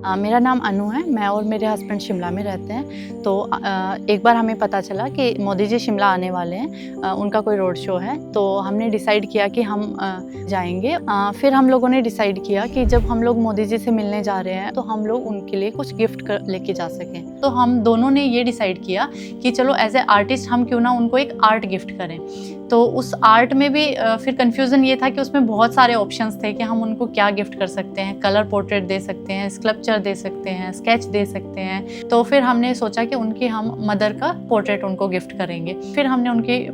मेरा नाम अनु है। मैं और मेरे हस्बैंड शिमला में रहते हैं। तो एक बार हमें पता चला कि मोदी जी शिमला आने वाले हैं, उनका कोई रोड शो है। तो हमने डिसाइड किया कि हम जाएंगे। फिर हम लोगों ने डिसाइड किया कि जब हम लोग मोदी जी से मिलने जा रहे हैं तो हम लोग उनके लिए कुछ गिफ्ट लेके जा सकें। तो हम दोनों ने ये डिसाइड किया कि चलो एज ए आर्टिस्ट हम क्यों ना उनको एक आर्ट गिफ्ट करें। तो उस आर्ट में भी फिर कन्फ्यूज़न ये था कि उसमें बहुत सारे ऑप्शंस थे कि हम उनको क्या गिफ्ट कर सकते हैं। कलर पोर्ट्रेट दे सकते हैं, स्कल्पचर दे सकते हैं, स्केच दे सकते हैं। तो फिर हमने सोचा कि उनकी हम मदर का पोर्ट्रेट उनको गिफ्ट करेंगे। फिर हमने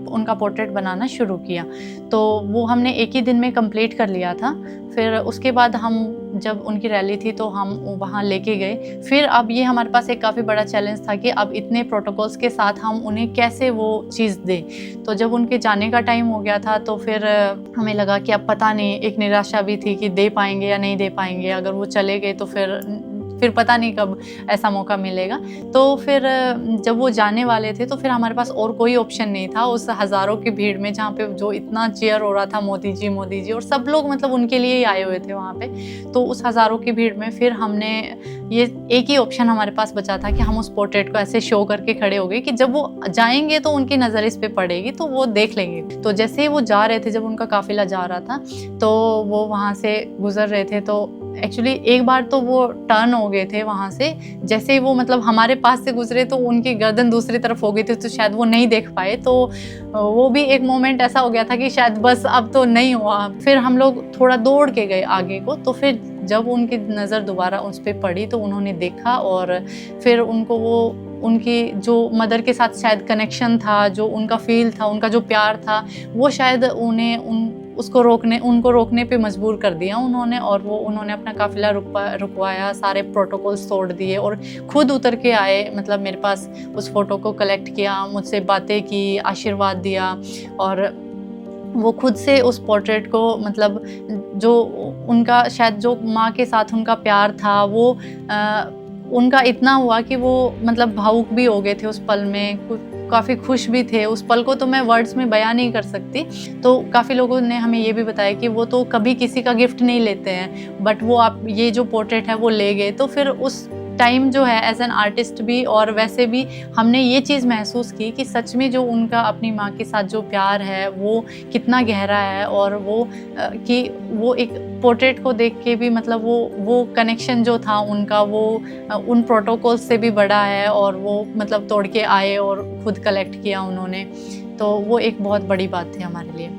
उनका पोर्ट्रेट बनाना शुरू किया। तो वो हमने एक ही दिन में कंप्लीट कर लिया था। फिर उसके बाद हम जब उनकी रैली थी तो हम वहाँ लेके गए। फिर अब ये हमारे पास एक काफ़ी बड़ा चैलेंज था कि अब इतने प्रोटोकॉल्स के साथ हम उन्हें कैसे वो चीज़ दें। तो जब उनके जाने का टाइम हो गया था तो फिर हमें लगा कि अब पता नहीं, एक निराशा भी थी कि दे पाएंगे या नहीं दे पाएंगे। अगर वो चले गए तो फिर पता नहीं कब ऐसा मौका मिलेगा। तो फिर जब वो जाने वाले थे तो फिर हमारे पास और कोई ऑप्शन नहीं था उस हज़ारों की भीड़ में, जहाँ पे जो इतना चीयर हो रहा था मोदी जी, और सब लोग मतलब उनके लिए ही आए हुए थे वहाँ पे। तो उस हज़ारों की भीड़ में फिर हमने ये एक ही ऑप्शन हमारे पास बचा था कि हम उस पोर्ट्रेट को ऐसे शो करके खड़े हो गए कि जब वो जाएंगे तो उनकी नज़र इस पे पड़ेगी तो वो देख लेंगे। तो जैसे ही वो जा रहे थे, जब उनका काफ़िला जा रहा था तो वो वहाँ से गुजर रहे थे। तो एक्चुअली एक बार तो वो टर्न हो गए थे वहाँ से। जैसे ही वो मतलब हमारे पास से गुजरे तो उनकी गर्दन दूसरी तरफ हो गई थी, तो शायद वो नहीं देख पाए। तो वो भी एक मोमेंट ऐसा हो गया था कि शायद बस अब तो नहीं हुआ। फिर हम लोग थोड़ा दौड़ के गए आगे को। तो फिर जब उनकी नज़र दोबारा उस पर पड़ी तो उन्होंने देखा, और फिर उनको वो उनकी जो मदर के साथ शायद कनेक्शन था, जो उनका फील था, उनका जो प्यार था, वो शायद उनको रोकने पे मजबूर कर दिया उन्होंने। और वो उन्होंने अपना काफिला रुकवाया, सारे प्रोटोकॉल्स तोड़ दिए और खुद उतर के आए। मतलब मेरे पास उस फोटो को कलेक्ट किया, मुझसे बातें की, आशीर्वाद दिया, और वो खुद से उस पोर्ट्रेट को मतलब जो उनका शायद जो माँ के साथ उनका प्यार था वो उनका इतना हुआ कि वो मतलब भावुक भी हो गए थे उस पल में, काफ़ी खुश भी थे। उस पल को तो मैं वर्ड्स में बयां नहीं कर सकती। तो काफ़ी लोगों ने हमें ये भी बताया कि वो तो कभी किसी का गिफ्ट नहीं लेते हैं, बट वो आप ये जो पोर्ट्रेट है वो ले गए। तो फिर उस टाइम जो है एज एन आर्टिस्ट भी और वैसे भी हमने ये चीज़ महसूस की कि सच में जो उनका अपनी माँ के साथ जो प्यार है वो कितना गहरा है। और वो कि वो एक पोर्ट्रेट को देख के भी मतलब वो कनेक्शन जो था उनका वो उन प्रोटोकॉल्स से भी बड़ा है। और वो मतलब तोड़ के आए और खुद कलेक्ट किया उन्होंने। तो वो एक बहुत बड़ी बात थी हमारे लिए।